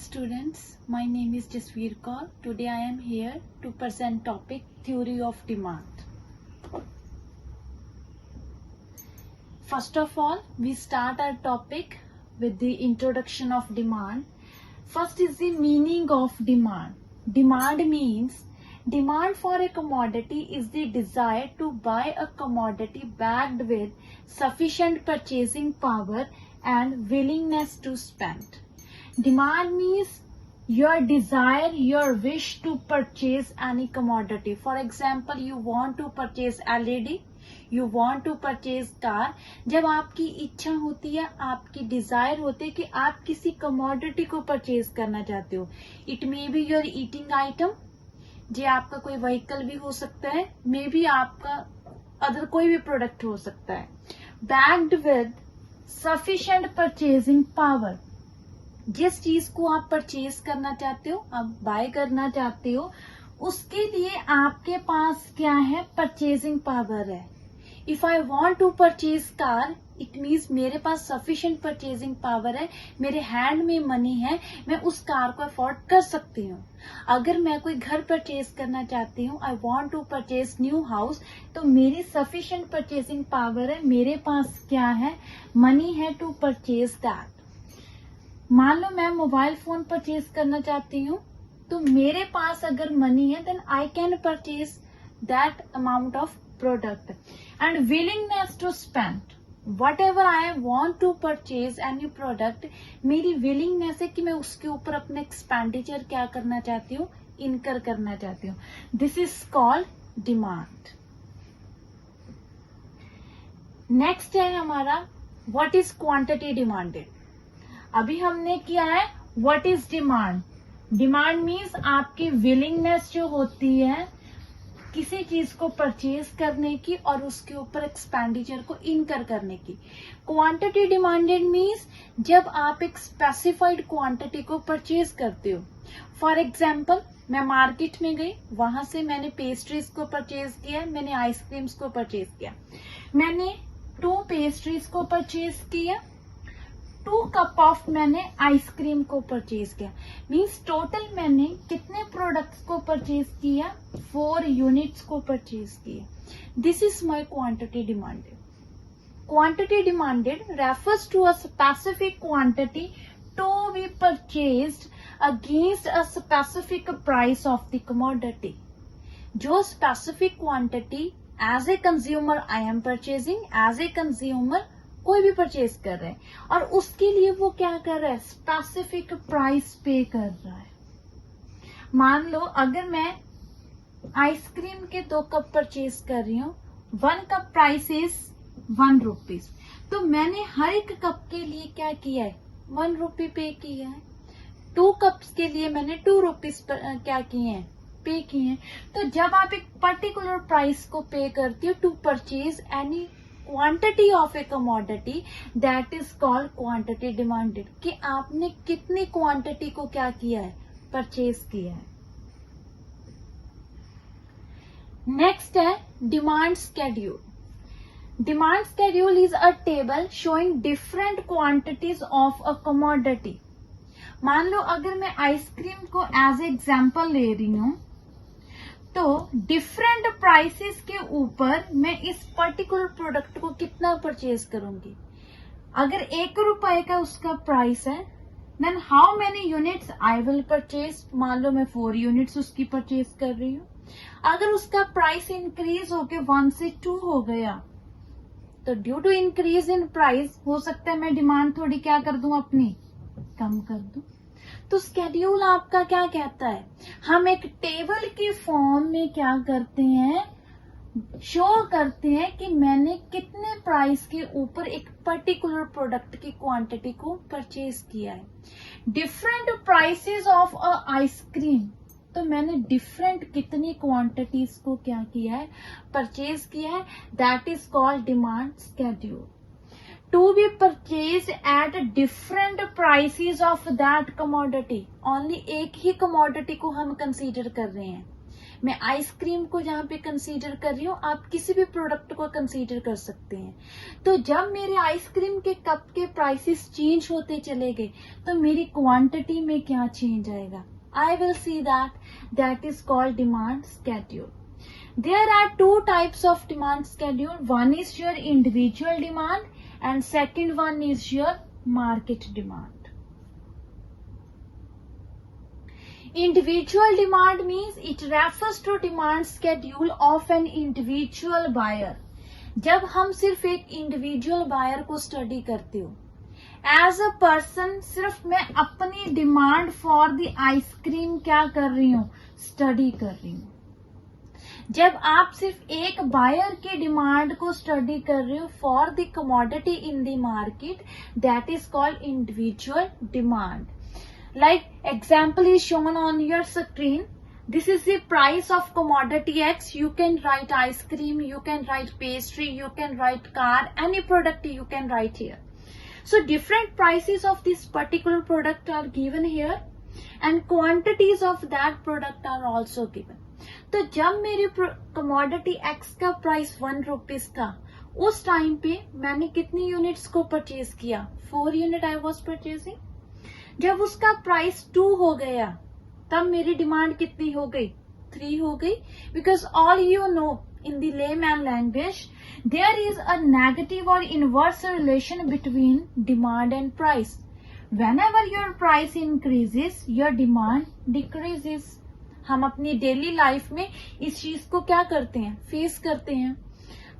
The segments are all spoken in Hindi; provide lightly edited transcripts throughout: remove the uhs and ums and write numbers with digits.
students, my name is Jasveer Kaur. Today I am here to present topic theory of demand. First of all, we start our topic with the introduction of demand. First is the meaning of demand. Demand means demand for a commodity is the desire to buy a commodity backed with sufficient purchasing power and willingness to spend. Demand means your desire, your wish to purchase any commodity. For example, you want to purchase LED, you want to purchase car. जब आपकी इच्छा होती है, आपकी डिजायर होती है कि आप किसी कमोडिटी को परचेज करना चाहते हो. It may be your eating item, जो आपका कोई व्हीकल भी हो सकता है, मे बी आपका अदर कोई भी प्रोडक्ट हो सकता है. Backed with sufficient purchasing power, जिस चीज को आप परचेज करना चाहते हो, आप बाय करना चाहते हो, उसके लिए आपके पास क्या है, परचेजिंग पावर है. If I want to purchase car, it means मेरे पास सफिशिएंट परचेजिंग पावर है, मेरे हैंड में मनी है, मैं उस कार को अफोर्ड कर सकती हूँ. अगर मैं कोई घर परचेज करना चाहती हूँ, I want to purchase new house, तो मेरी सफिशिएंट परचेजिंग पावर है, मेरे पास क्या है, मनी है टू परचेज दैट. मान लो मैं मोबाइल फोन परचेज करना चाहती हूँ, तो मेरे पास अगर मनी है, then I can purchase that amount of product. And willingness to spend, whatever I want to purchase any product, मेरी विलिंगनेस है कि मैं उसके ऊपर अपना एक्सपेंडिचर क्या करना चाहती हूँ, इनकर करना चाहती हूँ. This is called demand. Next है हमारा व्हाट इज क्वांटिटी डिमांडेड. अभी हमने किया है what is demand. Demand means आपकी विलिंगनेस जो होती है किसी चीज को परचेज करने की और उसके ऊपर एक्सपेंडिचर को इनकर करने की. क्वांटिटी डिमांडेड मीन्स जब आप एक स्पेसिफाइड क्वांटिटी को परचेज करते हो. फॉर एग्जाम्पल, मैं मार्केट में गई, वहां से मैंने पेस्ट्रीज को परचेज किया, मैंने आइसक्रीम्स को परचेज किया, मैंने 2 पेस्ट्रीज को परचेज किया, 2 कप ऑफ मैंने आइसक्रीम को परचेज किया. मीन्स टोटल मैंने कितने प्रोडक्ट्स को परचेज किया, 4 यूनिट्स को परचेज किया. This is my quantity demanded. Quantity demanded refers to a specific quantity to be purchased against a specific price of the commodity. जो specific quantity as a consumer I am purchasing, as a consumer कोई भी परचेज कर रहे हैं, और उसके लिए वो क्या कर रहा है, स्पेसिफिक प्राइस पे कर रहा है. मान लो अगर मैं आइसक्रीम के 2 कप परचेज कर रही हूँ, 1 कप प्राइस इज 1 रुपीज, तो मैंने हर एक कप के लिए क्या किया है, 1 रुपी पे किया है. 2 कप्स के लिए मैंने 2 रुपीज क्या किए हैं, पे किए हैं. तो जब आप एक पर्टिकुलर प्राइस को पे करती हो to purchase any quantity of a commodity, that is called quantity demanded. कि आपने कितनी क्वांटिटी को क्या किया है, परचेज किया है. नेक्स्ट है demand schedule. Demand schedule is a table showing different quantities of a commodity. मान लो अगर मैं आइसक्रीम को एज एग्जाम्पल ले रही हूं, तो डिफरेंट प्राइसेस के ऊपर मैं इस पर्टिकुलर प्रोडक्ट को कितना परचेज करूंगी. अगर 1 रुपए का उसका प्राइस है, then how many units I will purchase. मान लो मैं 4 यूनिट्स उसकी परचेज कर रही हूँ. अगर उसका प्राइस इंक्रीज होके 1 से 2 हो गया, तो due to increase in price हो सकता है मैं डिमांड थोड़ी क्या कर दूं, अपनी कम कर दूं. तो स्केड्यूल आपका क्या कहता है, हम एक टेबल की फॉर्म में क्या करते हैं, शो करते हैं कि मैंने कितने प्राइस के ऊपर एक पर्टिकुलर प्रोडक्ट की क्वांटिटी को परचेज किया है. Different prices of a ice cream, तो मैंने डिफरेंट कितनी क्वांटिटीज को क्या किया है, परचेज किया है. That is called demand schedule. To be purchased at different prices of that commodity. Only एक ही commodity को हम कंसीडर कर रहे हैं. मैं आइसक्रीम को जहाँ पे कंसीडर कर रही हूँ, आप किसी भी प्रोडक्ट को कंसीडर कर सकते हैं। तो जब मेरे आइसक्रीम के कप के प्राइसेस चेंज होते चले गए तो मेरी क्वांटिटी में क्या चेंज आएगा? I will see that is called demand schedule. There are two types of demand schedule. One is your individual demand and second one is your market demand. Individual demand means it refers to demand schedule of an individual buyer. जब हम सिर्फ एक इंडिविजुअल बायर को स्टडी करते हो, एज अ पर्सन सिर्फ मैं अपनी डिमांड फॉर द आइसक्रीम क्या कर रही हूँ? स्टडी कर रही हूँ। जब आप सिर्फ एक बायर की डिमांड को स्टडी कर रहे हो for the commodity in the market, that is called individual demand. Like example is shown on your screen. This is the price of commodity X. You can write ice cream, you can write pastry, you can write car, any product you can write here. So different prices of this particular product are given here and quantities of that product are also given. तो जब मेरी commodity X का प्राइस 1 रुपीज था, उस टाइम पे मैंने कितनी यूनिट्स को परचेज किया? 4 यूनिट आई वॉज परचेजिंग. जब उसका प्राइस 2 हो गया तब मेरी डिमांड कितनी हो गई? 3 हो गई. Because all you know in the layman language there is a negative और inverse relation between demand and price. Whenever your price increases your demand decreases. हम अपनी डेली लाइफ में इस चीज को क्या करते हैं? फेस करते हैं.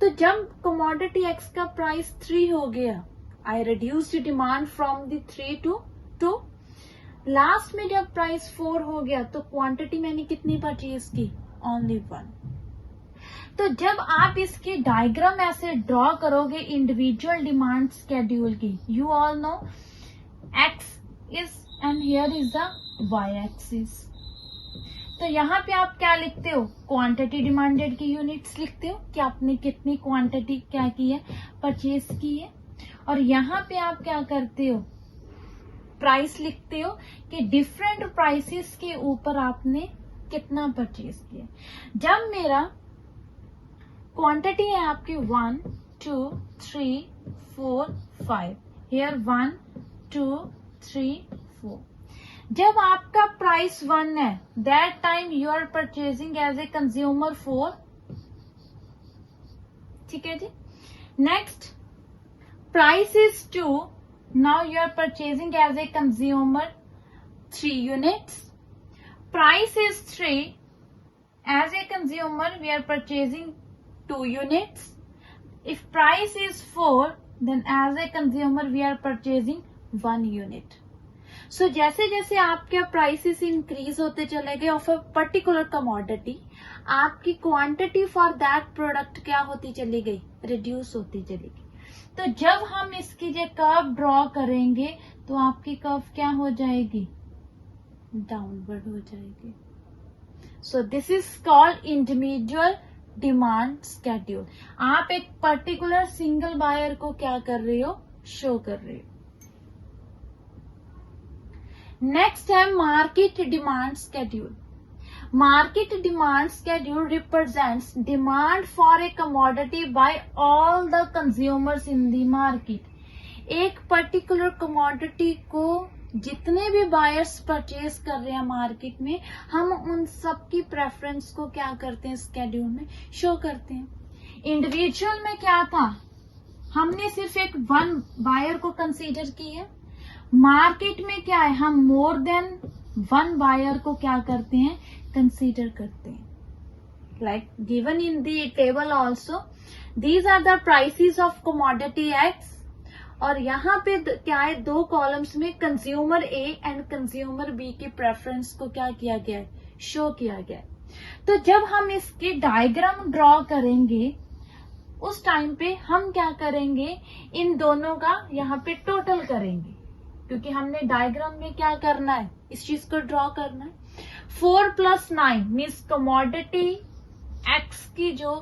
तो जब कमोडिटी एक्स का प्राइस 3 हो गया, आई reduce the demand from the 3 to 2. Last में जब प्राइस 4 हो गया तो क्वांटिटी मैंने कितनी परचेज की? ओनली 1. तो जब आप इसकी डायग्राम ऐसे ड्रॉ करोगे इंडिविजुअल डिमांड स्केड्यूल की, you all know x is and here is the Y axis. तो यहाँ पे आप क्या लिखते हो? क्वांटिटी डिमांडेड की यूनिट्स लिखते हो कि आपने कितनी क्वांटिटी क्या की है? परचेज की है. और यहाँ पे आप क्या करते हो? प्राइस लिखते हो कि डिफरेंट प्राइसेस के ऊपर आपने कितना परचेज किया. जब मेरा क्वांटिटी है आपकी 1 2 3 4 5, हियर 1 2 3 4. जब आपका प्राइस 1 है, that time you are purchasing as a consumer 4. ठीक है जी. Next, price is 2. Now you are purchasing as a consumer 3 units. Price is 3. As a consumer, we are purchasing 2 units. If price is 4, then as a consumer, we are purchasing 1 unit. So जैसे जैसे आपके प्राइसेस इंक्रीज होते चले गए ऑफ अ पर्टिकुलर कमोडिटी, आपकी क्वांटिटी फॉर दैट प्रोडक्ट क्या होती चली गई? रिड्यूस होती चली गई. तो जब हम इसकी जो कर्व ड्रॉ करेंगे तो आपकी कर्व क्या हो जाएगी? डाउनवर्ड हो जाएगी. So this is called individual demand schedule. आप एक पर्टिकुलर सिंगल बायर को क्या कर रहे हो? शो कर रहे हो. नेक्स्ट है market demand schedule. Market demand schedule represents demand for a commodity by all the consumers in the market. एक पर्टिकुलर कमोडिटी को जितने भी बायर्स परचेज कर रहे हैं मार्केट में, हम उन सब की प्रेफरेंस को क्या करते हैं? स्केड्यूल में शो करते हैं. इंडिविजुअल में क्या था? हमने सिर्फ एक 1 बायर को कंसीडर की है. मार्केट में क्या है? हम मोर देन 1 बायर को क्या करते हैं? कंसीडर करते हैं. Like given in the table also, these are the prices of commodity x. और यहाँ पे क्या है? 2 कॉलम्स में consumer a and consumer b की प्रेफरेंस को क्या किया गया है? शो किया गया है. तो जब हम इसकी डायग्राम ड्रॉ करेंगे उस टाइम पे हम क्या करेंगे? इन दोनों का यहाँ पे टोटल करेंगे, क्योंकि हमने डायग्राम में क्या करना है? इस चीज को ड्रॉ करना है. 4 + 9 मीन्स कमोडिटी एक्स की जो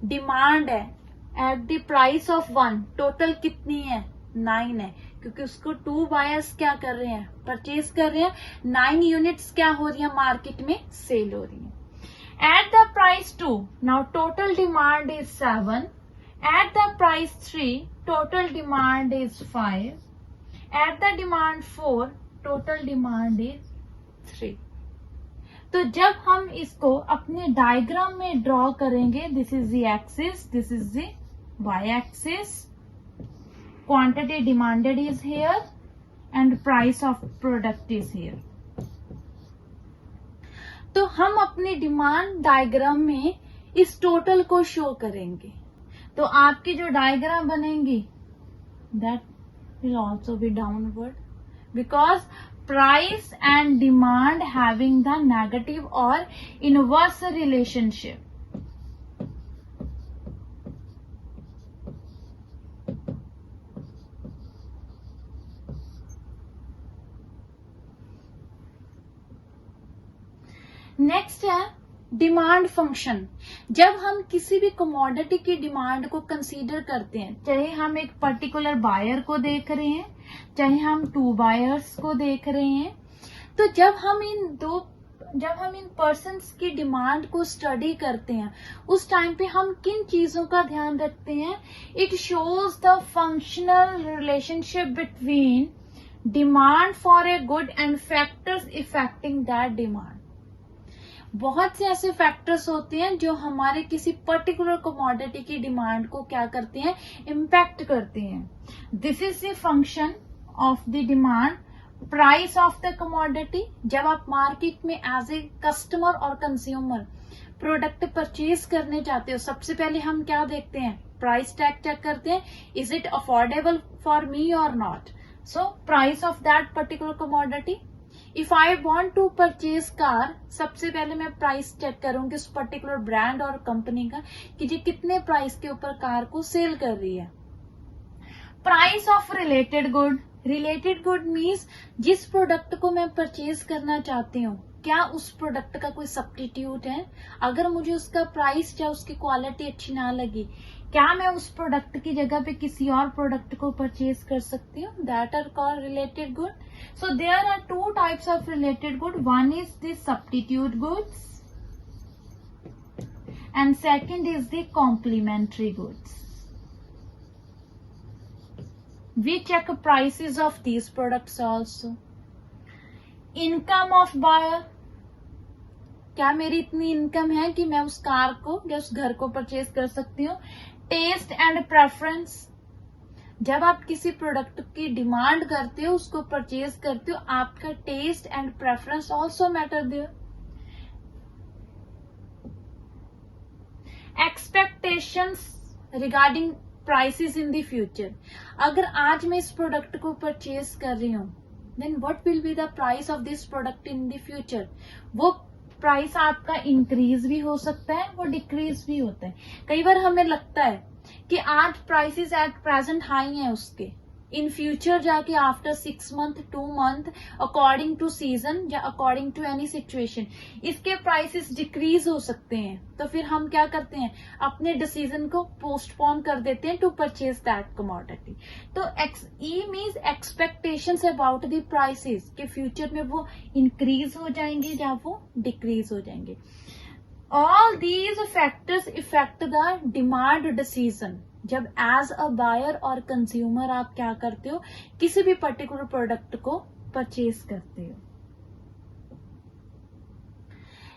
डिमांड है at the price of 1, total कितनी है? 9 है, क्योंकि उसको 2 बायर्स क्या कर रहे हैं? परचेज कर रहे हैं. 9 यूनिट्स क्या हो रही है? मार्केट में सेल हो रही है. At the price 2, now total demand is 7. At the price 3, total demand is 5. At the demand 4, total demand is 3. तो जब हम इसको अपने डायग्राम में ड्रॉ करेंगे, this is the axis, this is the Y axis, quantity demanded is here and price of product is here. तो हम अपनी डिमांड डायग्राम में इस टोटल को शो करेंगे. तो आपकी जो डायग्राम बनेंगी that will also be downward because price and demand having the negative और इनवर्स रिलेशनशिप. नेक्स्ट है डिमांड फंक्शन. जब हम किसी भी कमोडिटी की डिमांड को कंसीडर करते हैं, चाहे हम एक पर्टिकुलर बायर को देख रहे हैं, चाहे हम 2 बायर्स को देख रहे हैं, तो जब हम इन पर्सन्स की डिमांड को स्टडी करते हैं, उस टाइम पे हम किन चीजों का ध्यान रखते हैं? It shows the functional relationship between demand for a good and factors affecting that demand. बहुत से ऐसे फैक्टर्स होते हैं जो हमारे किसी पर्टिकुलर कमोडिटी की डिमांड को क्या करते हैं? इम्पैक्ट करते हैं. This is the function of the demand. Price of the commodity, जब आप मार्केट में एज ए कस्टमर और कंज्यूमर प्रोडक्ट परचेज करने जाते हो, सबसे पहले हम क्या देखते हैं? प्राइस टैग चेक करते हैं. Is it affordable for me और not? So price of that particular commodity. If I want to purchase car, सबसे पहले मैं प्राइस चेक करूंगी उस पर्टिकुलर ब्रांड और कंपनी का कि जी कितने प्राइस के ऊपर कार को सेल कर रही है. Price of related good. Related good means जिस प्रोडक्ट को मैं परचेज करना चाहती हूँ, क्या उस प्रोडक्ट का कोई सब्स्टिट्यूट है? अगर मुझे उसका प्राइस या उसकी क्वालिटी अच्छी ना लगी, क्या मैं उस प्रोडक्ट की जगह पे किसी और प्रोडक्ट को परचेज कर सकती हूँ? That are called related good. So there are 2 types of related good. One is the substitute goods and second is the complementary goods. We check prices of these products also. Income of buyer. क्या मेरी इतनी इनकम है कि मैं उस कार को या उस घर को परचेज कर सकती हूँ? Taste and preference. जब आप किसी प्रोडक्ट की डिमांड करते हो, उसको परचेज करते हो, आपका taste and preference also matter there. Expectations regarding prices in the future. अगर आज मैं इस प्रोडक्ट को परचेज कर रही हूँ, then what will be the price of this product in the future? वो प्राइस आपका इंक्रीज भी हो सकता है, वो डिक्रीज भी होता है. कई बार हमें लगता है कि आज प्राइसेस एट प्रेजेंट हाई हैं उसके, इन फ्यूचर जाके after 6 month 2 month according to season या अकॉर्डिंग टू एनी सिचुएशन इसके प्राइसेस डिक्रीज हो सकते हैं. तो फिर हम क्या करते हैं? अपने डिसीजन को पोस्टपोन कर देते हैं टू परचेज दैट कमोडिटी. तो ई means expectations about the prices कि फ्यूचर में वो इंक्रीज हो जाएंगे या वो डिक्रीज हो जाएंगे. All these factors affect the demand decision. जब एज अ बायर और कंज्यूमर आप क्या करते हो? किसी भी पर्टिकुलर प्रोडक्ट को परचेज करते हो.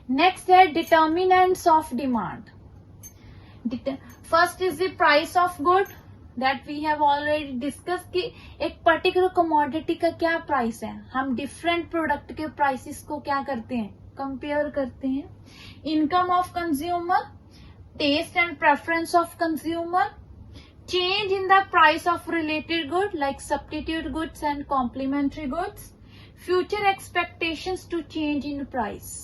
नेक्स्ट है determinants of demand. First is the price of good that we have already discuss कि एक पर्टिकुलर कमोडिटी का क्या प्राइस है. हम डिफरेंट प्रोडक्ट के प्राइसेस को क्या करते हैं? कंपेयर करते हैं. Income of consumer, taste and preference of consumer, change in the price of related good like substitute goods and complementary goods, future expectations to change in price.